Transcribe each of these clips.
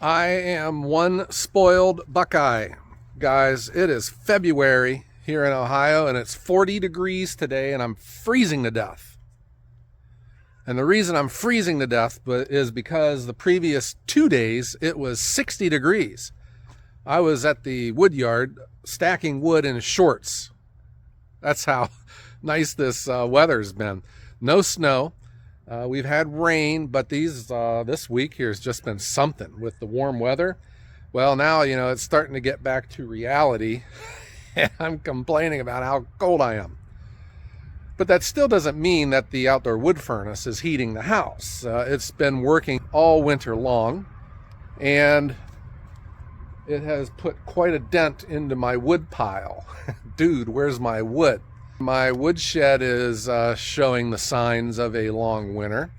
I am one spoiled Buckeye. Guys, it is February here in Ohio and it's 40 degrees today and I'm freezing to death. And the reason I'm freezing to death is because the previous 2 days it was 60 degrees. I was at the wood yard stacking wood in shorts. That's how nice this weather's been. No snow. We've had rain, but this week here has just been something with the warm weather. Well, now, it's starting to get back to reality, and I'm complaining about how cold I am. But that still doesn't mean that the outdoor wood furnace is heating the house. It's been working all winter long, and it has put quite a dent into my wood pile. Dude, where's my wood? My woodshed is showing the signs of a long winter.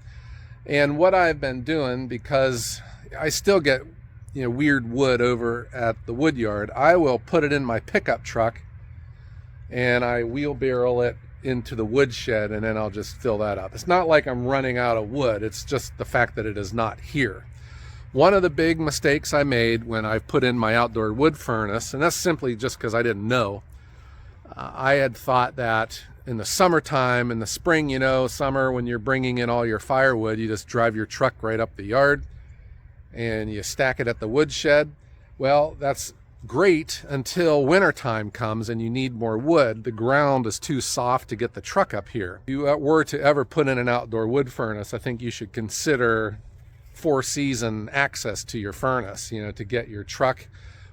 And what I've been doing, because I still get weird wood over at the wood yard, I will put it in my pickup truck and I wheelbarrow it into the woodshed, and then I'll just fill that up. It's not like I'm running out of wood. It's just the fact that it is not here. One of the big mistakes I made when I put in my outdoor wood furnace, and that's simply just because I didn't know, I had thought that in the summertime, in the spring, summer, when you're bringing in all your firewood, you just drive your truck right up the yard and you stack it at the woodshed. Well, that's great until wintertime comes and you need more wood. The ground is too soft to get the truck up here. If you were to ever put in an outdoor wood furnace, I think you should consider 4-season access to your furnace, to get your truck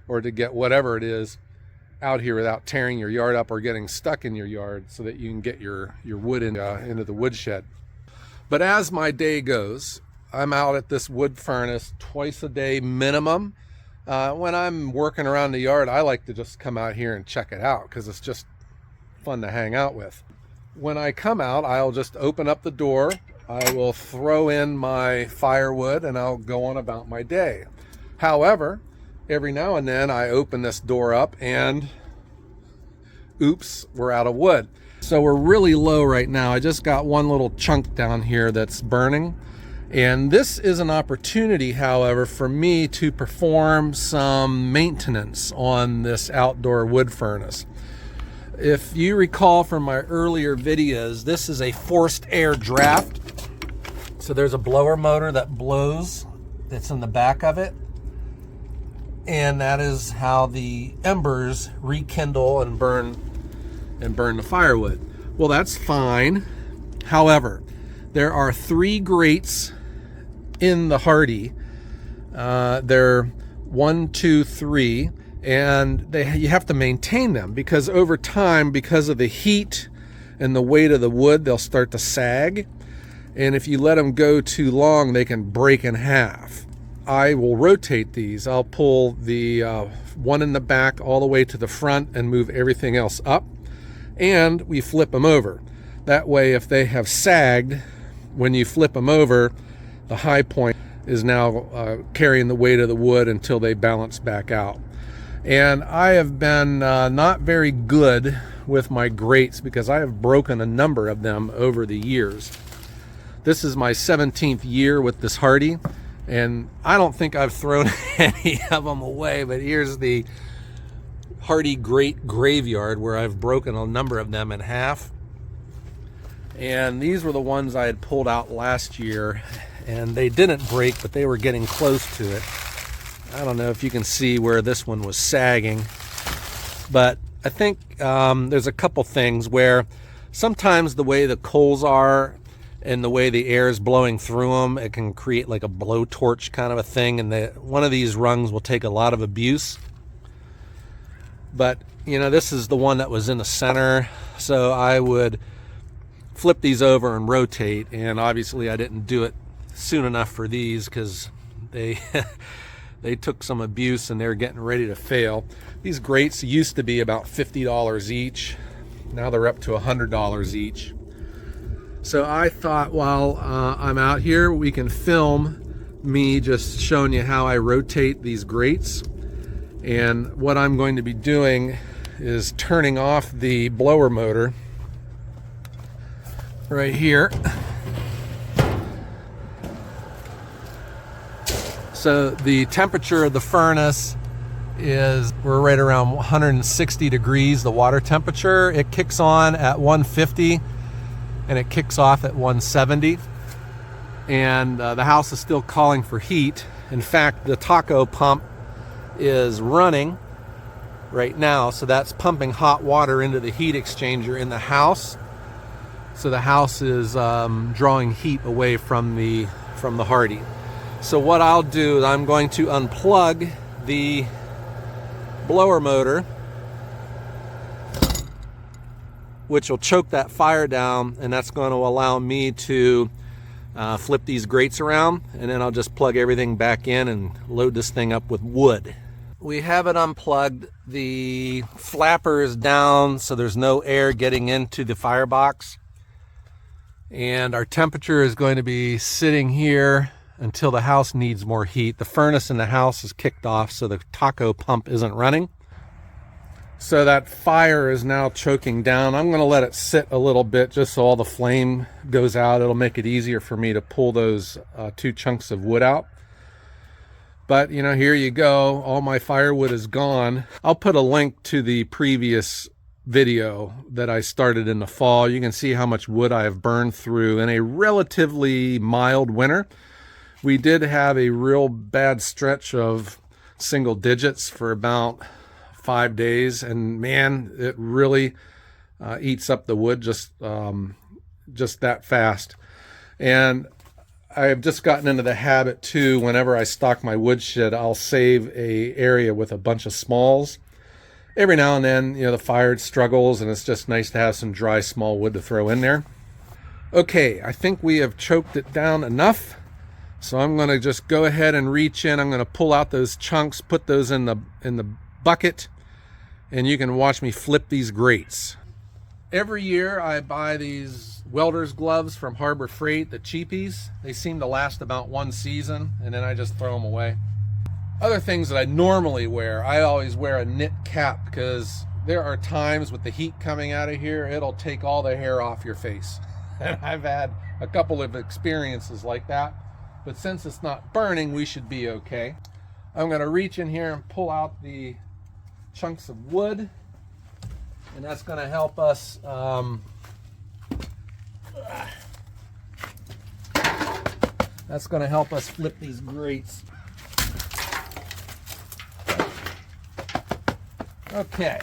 or to get whatever it is out here without tearing your yard up or getting stuck in your yard, so that you can get your wood into the woodshed. But as my day goes, I'm out at this wood furnace twice a day minimum. When I'm working around the yard, I like to just come out here and check it out because it's just fun to hang out with. When I come out, I'll just open up the door, I will throw in my firewood, and I'll go on about my day. However, every now and then I open this door up and oops, we're out of wood. So we're really low right now. I just got one little chunk down here that's burning. And this is an opportunity, however, for me to perform some maintenance on this outdoor wood furnace. If you recall from my earlier videos, this is a forced air draft. So there's a blower motor that blows that's in the back of it. And that is how the embers rekindle and burn the firewood. Well, that's fine. However, there are 3 grates in the Hardy. They're 1, 2, 3, and you have to maintain them because over time, because of the heat and the weight of the wood, they'll start to sag. And if you let them go too long, they can break in half. I will rotate these. I'll pull the one in the back all the way to the front and move everything else up. And we flip them over. That way, if they have sagged, when you flip them over, the high point is now carrying the weight of the wood until they balance back out. And I have been not very good with my grates because I have broken a number of them over the years. This is my 17th year with this Hardy. And I don't think I've thrown any of them away, but here's the Hardy grate graveyard where I've broken a number of them in half. And these were the ones I had pulled out last year, and they didn't break, but they were getting close to it. I don't know if you can see where this one was sagging, but I think there's a couple things where sometimes the way the coals are and the way the air is blowing through them, it can create like a blowtorch kind of a thing, and one of these rungs will take a lot of abuse. But this is the one that was in the center, so I would flip these over and rotate, and obviously I didn't do it soon enough for these because they took some abuse and they're getting ready to fail. These grates used to be about $50 each. Now they're up to $100 each. So I thought while I'm out here, we can film me just showing you how I rotate these grates. And what I'm going to be doing is turning off the blower motor right here. So the temperature of the furnace is, we're right around 160 degrees, the water temperature. It kicks on at 150 and it kicks off at 170. And the house is still calling for heat. In fact, the taco pump is running right now, so that's pumping hot water into the heat exchanger in the house. So the house is drawing heat away from the Hardy. So what I'll do is I'm going to unplug the blower motor, which will choke that fire down, and that's going to allow me to flip these grates around, and then I'll just plug everything back in and load this thing up with wood. We have it unplugged. The flapper is down, so there's no air getting into the firebox. And our temperature is going to be sitting here until the house needs more heat. The furnace in the house is kicked off, so the taco pump isn't running. So that fire is now choking down. I'm going to let it sit a little bit just so all the flame goes out. It'll make it easier for me to pull those 2 chunks of wood out. But, you know, here you go. All my firewood is gone. I'll put a link to the previous video that I started in the fall. You can see how much wood I have burned through in a relatively mild winter. We did have a real bad stretch of single digits for about 5 days, and man, it really eats up the wood just that fast. And I've just gotten into the habit too, whenever I stock my wood shed, I'll save a area with a bunch of smalls. Every now and then, you know, the fire struggles, and it's just nice to have some dry small wood to throw in there. Okay, I think we have choked it down enough. So I'm going to just go ahead and reach in. I'm going to pull out those chunks, put those in the bucket, and you can watch me flip these grates. Every year I buy these welder's gloves from Harbor Freight, the cheapies. They seem to last about 1 season, and then I just throw them away. Other things that I normally wear, I always wear a knit cap, because there are times with the heat coming out of here, it'll take all the hair off your face. And I've had a couple of experiences like that, but since it's not burning, we should be okay. I'm going to reach in here and pull out the chunks of wood, and that's going to help us flip these grates. Okay,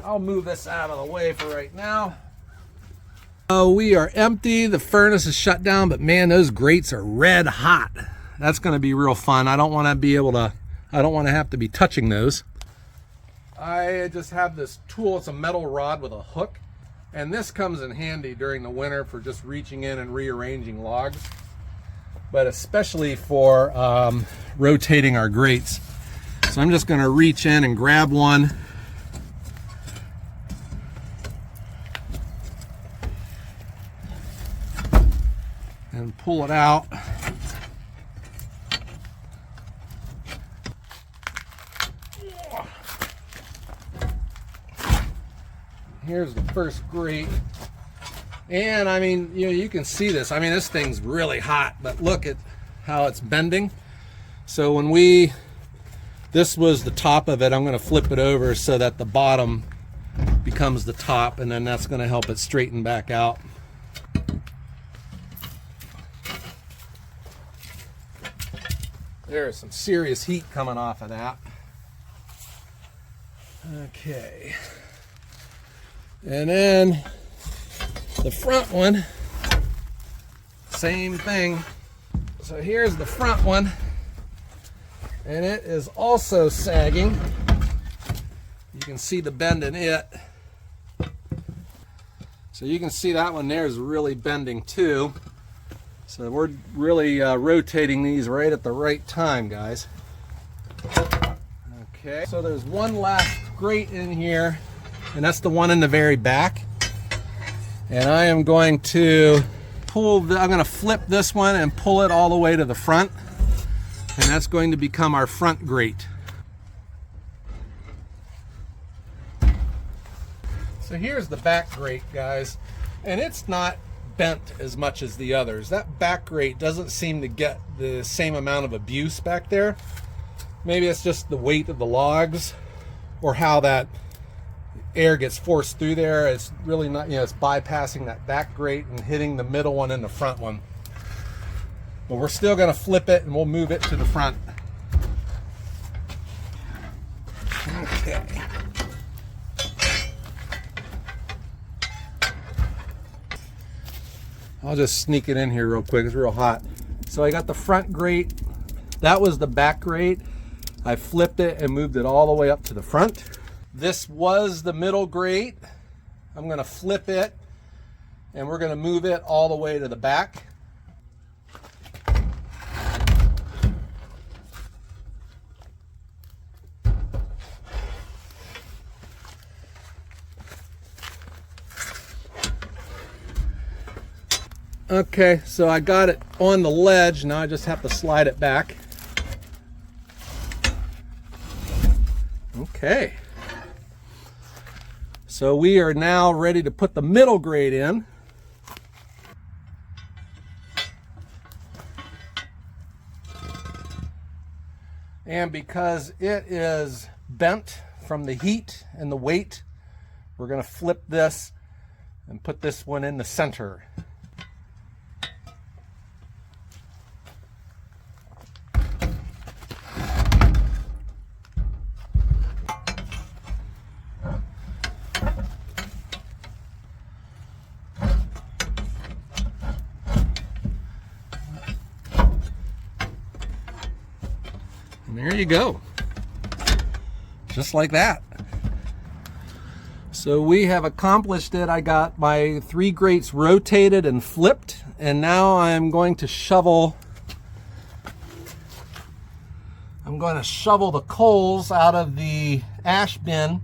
I'll move this out of the way for right now. We are empty. The furnace is shut down, but man, those grates are red hot. That's going to be real fun. I don't want to have to be touching those. I just have this tool. It's a metal rod with a hook, and this comes in handy during the winter for just reaching in and rearranging logs, but especially for rotating our grates. So I'm just going to reach in and grab one. And pull it out. Here's the first grate. And I mean, you know, you can see this. I mean, this thing's really hot, but look at how it's bending. So when this was the top of it, I'm going to flip it over so that the bottom becomes the top, and then that's going to help it straighten back out. There is some serious heat coming off of that. Okay. And then the front one, same thing. So here's the front one, and it is also sagging. You can see the bend in it. So you can see that one there is really bending too. So we're really rotating these right at the right time, guys. Okay, so there's one last grate in here, and that's the one in the very back. And I am going to I'm going to flip this one and pull it all the way to the front, and that's going to become our front grate. So here's the back grate, guys, and it's not bent as much as the others. That back grate doesn't seem to get the same amount of abuse back there. Maybe it's just the weight of the logs or how that air gets forced through there. It's really not, it's bypassing that back grate and hitting the middle one and the front one. But we're still going to flip it and we'll move it to the front. Okay. I'll just sneak it in here real quick. It's real hot. So I got the front grate. That was the back grate. I flipped it and moved it all the way up to the front. This was the middle grate. I'm going to flip it and we're going to move it all the way to the back. Okay, so I got it on the ledge. Now I just have to slide it back. Okay. So we are now ready to put the middle grate in. And because it is bent from the heat and the weight, we're going to flip this and put this one in the center. And there you go. Just like that. So we have accomplished it. I got my 3 grates rotated and flipped, and now I'm going to shovel. I'm going to shovel the coals out of the ash bin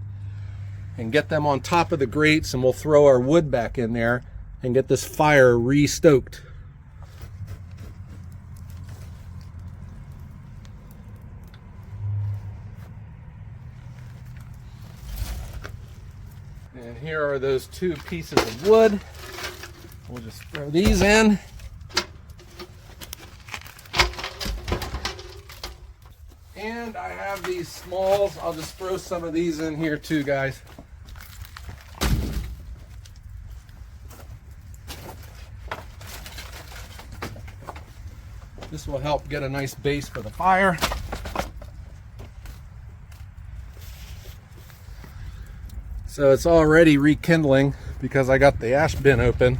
and get them on top of the grates, and we'll throw our wood back in there and get this fire re-stoked. And here are those 2 pieces of wood. We'll just throw these in. And I have these smalls. I'll just throw some of these in here too, guys. This will help get a nice base for the fire. So it's already rekindling because I got the ash bin open.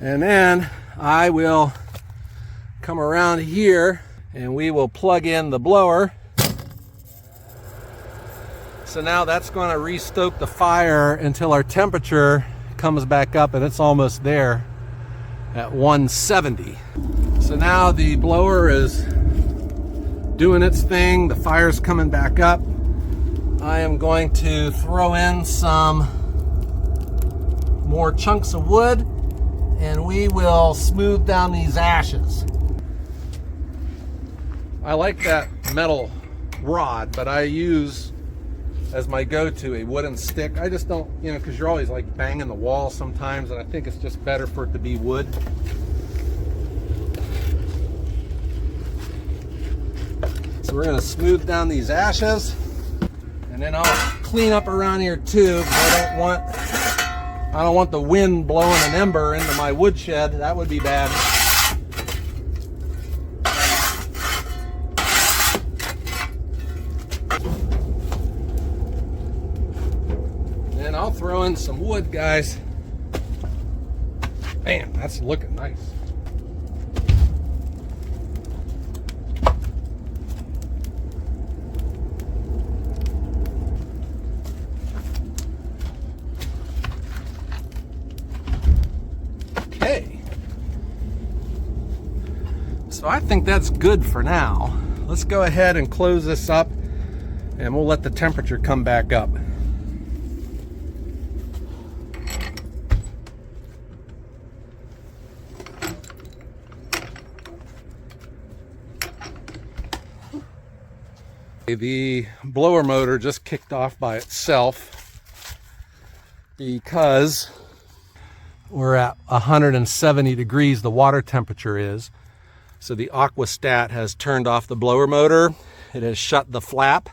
And then I will come around here and we will plug in the blower. So now that's going to restoke the fire until our temperature comes back up, and it's almost there at 170. So now the blower is doing its thing. The fire's coming back up. I am going to throw in some more chunks of wood and we will smooth down these ashes. I like that metal rod, but I use as my go-to a wooden stick. I just don't, because you're always like banging the wall sometimes, and I think it's just better for it to be wood. So we're going to smooth down these ashes. And then I'll clean up around here too, because I don't want the wind blowing an ember into my woodshed. That would be bad. And I'll throw in some wood, guys. Man, that's looking nice. So I think that's good for now. Let's go ahead and close this up and we'll let the temperature come back up. The blower motor just kicked off by itself because we're at 170 degrees, the water temperature is. So the aquastat has turned off the blower motor. It has shut the flap.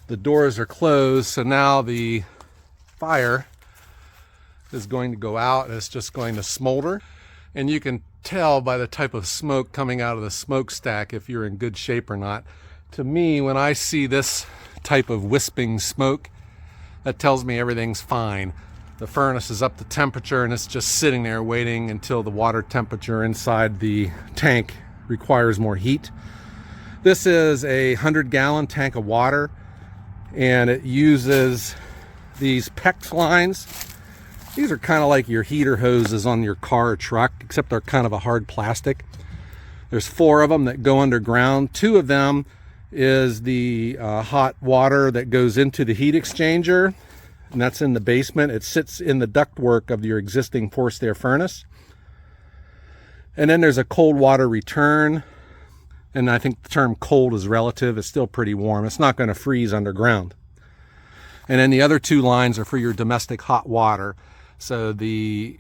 The doors are closed, so now the fire is going to go out and it's just going to smolder. And you can tell by the type of smoke coming out of the smokestack if you're in good shape or not. To me, when I see this type of wisping smoke, that tells me everything's fine. The furnace is up to temperature and it's just sitting there waiting until the water temperature inside the tank requires more heat. This is a 100-gallon tank of water, and it uses these PEX lines. These are kind of like your heater hoses on your car or truck, except they're kind of a hard plastic. There's 4 of them that go underground. 2 of them is the hot water that goes into the heat exchanger, and that's in the basement. It sits in the ductwork of your existing forced air furnace. And then there's a cold water return, and I think the term cold is relative. It's still pretty warm. It's not going to freeze underground. And then the other 2 lines are for your domestic hot water. So the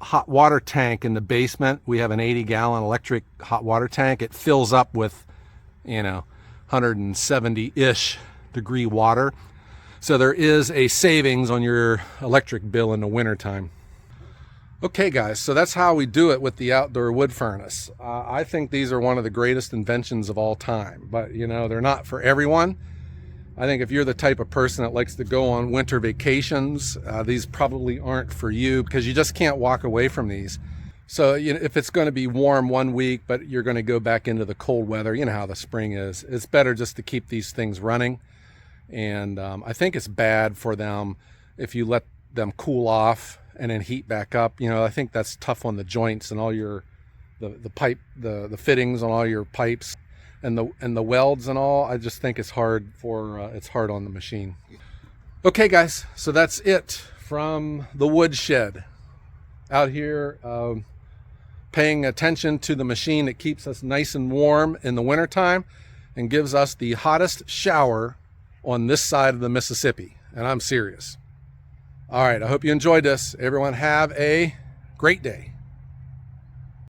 hot water tank in the basement, we have an 80-gallon electric hot water tank. It fills up with, 170-ish degree water. So there is a savings on your electric bill in the wintertime. Okay guys, so that's how we do it with the outdoor wood furnace. I think these are one of the greatest inventions of all time, but they're not for everyone. I think if you're the type of person that likes to go on winter vacations, these probably aren't for you because you just can't walk away from these. So if it's going to be warm one week, but you're going to go back into the cold weather, you know how the spring is, it's better just to keep these things running. And I think it's bad for them if you let them cool off and then heat back up. I think that's tough on the joints and all your the pipe, the fittings on all your pipes and the welds and all. I just think it's hard on the machine. Okay guys, so that's it from the woodshed out here, paying attention to the machine that keeps us nice and warm in the wintertime and gives us the hottest shower on this side of the Mississippi. And I'm serious. All right, I hope you enjoyed this. Everyone have a great day.